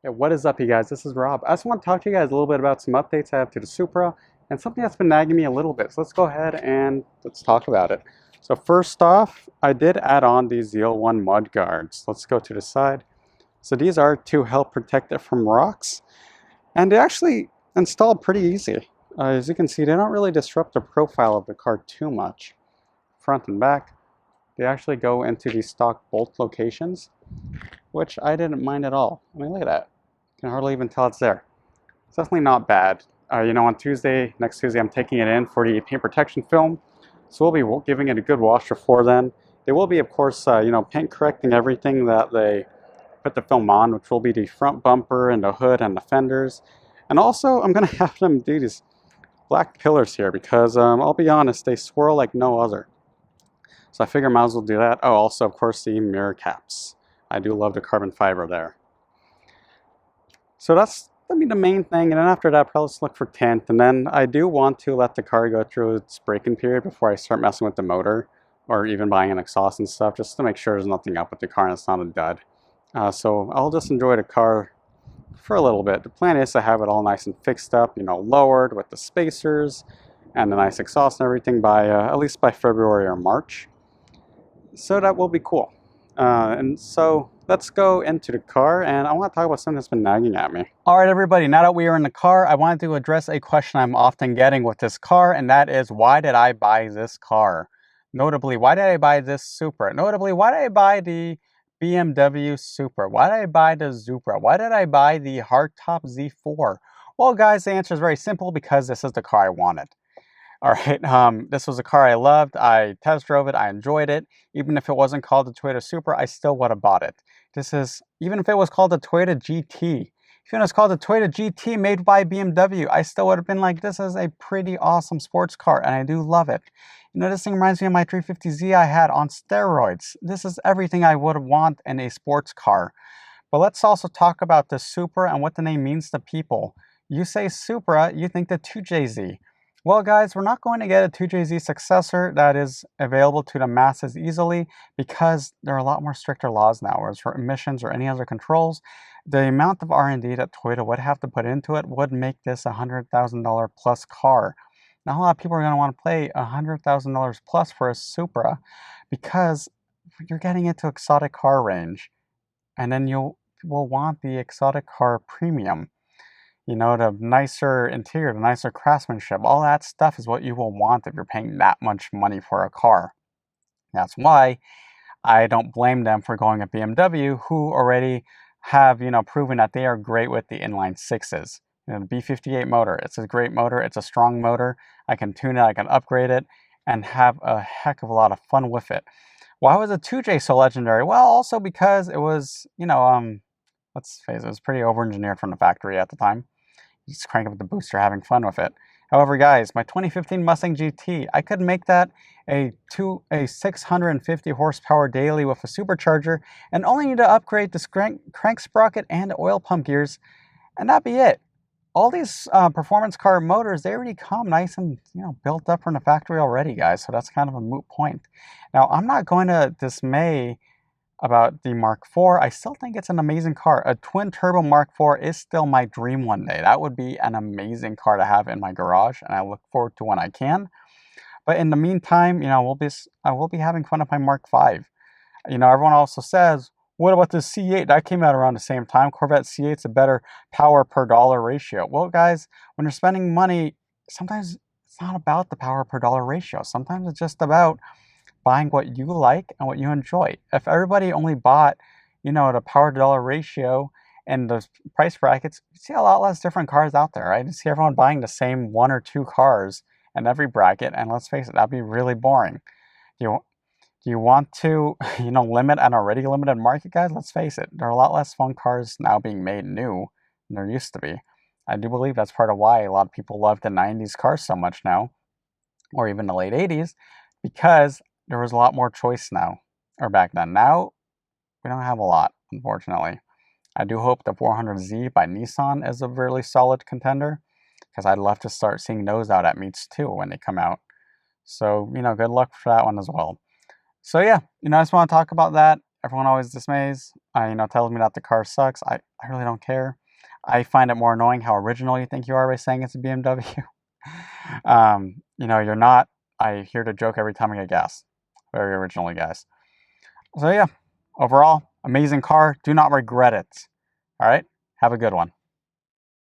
Yeah, what is up, you guys? This is Rob. I just want to talk to you guys a little bit about some updates I have to the Supra and something that's been nagging me a little bit. So let's go ahead and let's talk about it. So first off, I did add on these ZL1 mud guards. Let's go to the side. So these are to help protect it from rocks, and they actually install pretty easy. As you can see, they don't really disrupt the profile of the car too much. Front and back, they actually go into the stock bolt locations, which I didn't mind at all. I mean, look at that. You can hardly even tell it's there. It's definitely not bad. On Tuesday, next Tuesday, I'm taking it in for the paint protection film. So we'll be giving it a good wash before then. They will be, of course, paint correcting everything that they put the film on, which will be the front bumper and the hood and the fenders. And also, I'm going to have them do these black pillars here because, I'll be honest, they swirl like no other. So I figure I might as well do that. Oh, also, of course, the mirror caps. I do love the carbon fiber there. So that's the main thing, and then after that, probably just look for tint. And then I do want to let the car go through its braking period before I start messing with the motor or even buying an exhaust and stuff, just to make sure there's nothing up with the car and it's not a dud. So I'll just enjoy the car for a little bit. The plan is to have it all nice and fixed up, lowered with the spacers and the nice exhaust and everything by at least by February or March. So that will be cool. And so let's go into the car, and I want to talk about something that's been nagging at me. All right, everybody, now that we are in the car, I wanted to address a question I'm often getting with this car, and that is, why did I buy this car? Notably, why did I buy this Supra? Notably, why did I buy the BMW Supra? Why did I buy the Supra? Why did I buy the hardtop Z4? Well, guys, the answer is very simple: because this is the car I wanted. All right, this was a car I loved. I test drove it. I enjoyed it. Even if it wasn't called the Toyota Supra, I still would have bought it. Even if it was called the Toyota GT, if it was called the Toyota GT made by BMW, I still would have been like, this is a pretty awesome sports car, and I do love it. This thing reminds me of my 350Z I had on steroids. This is everything I would want in a sports car. But let's also talk about the Supra and what the name means to people. You say Supra, you think the 2JZ. Well, guys, we're not going to get a 2JZ successor that is available to the masses easily because there are a lot more stricter laws now. Whereas for emissions or any other controls, the amount of R&D that Toyota would have to put into it would make this a $100,000 plus car. Not a lot of people are going to want to pay $100,000 plus for a Supra because you're getting into exotic car range, and then you will want the exotic car premium. The nicer interior, the nicer craftsmanship, all that stuff is what you will want if you're paying that much money for a car. That's why I don't blame them for going at BMW, who already have, proven that they are great with the inline sixes. The B58 motor, it's a great motor, it's a strong motor. I can tune it, I can upgrade it, and have a heck of a lot of fun with it. Why was the 2J so legendary? Well, also because it was, let's face it, it was pretty over-engineered from the factory at the time. Just crank up the booster, having fun with it. However, guys, my 2015 Mustang GT, I could make that a 650 horsepower daily with a supercharger and only need to upgrade the crank sprocket and the oil pump gears, and that'd be it. All these performance car motors, they already come nice and built up from the factory already, guys, so that's kind of a moot point. Now, I'm not going to dismay about the Mark IV. I still think it's an amazing car. A twin turbo Mark IV is still my dream one day. That would be an amazing car to have in my garage, and I look forward to when I can. But in the meantime, I will be having fun with my Mark V. Everyone also says, what about the C8? That came out around the same time. Corvette C8's a better power per dollar ratio. Well, guys, when you're spending money, sometimes it's not about the power per dollar ratio. Sometimes it's just about buying what you like and what you enjoy. If everybody only bought, the power to dollar ratio and the price brackets, you see a lot less different cars out there, right? You see everyone buying the same one or two cars in every bracket, and let's face it, that'd be really boring. Do you want to, limit an already limited market, guys? Let's face it, there are a lot less fun cars now being made new than there used to be. I do believe that's part of why a lot of people love the 90s cars so much now, or even the late 80s, because there was a lot more choice now, or back then. Now, we don't have a lot, unfortunately. I do hope the 400Z by Nissan is a really solid contender, because I'd love to start seeing those out at meets too when they come out. So, good luck for that one as well. So yeah, I just want to talk about that. Everyone always dismays. Tells me that the car sucks. I really don't care. I find it more annoying how original you think you are by saying it's a BMW. You're not. I hear the joke every time I get gas. Very originally, guys. So yeah, overall, amazing car. Do not regret it. All right, have a good one.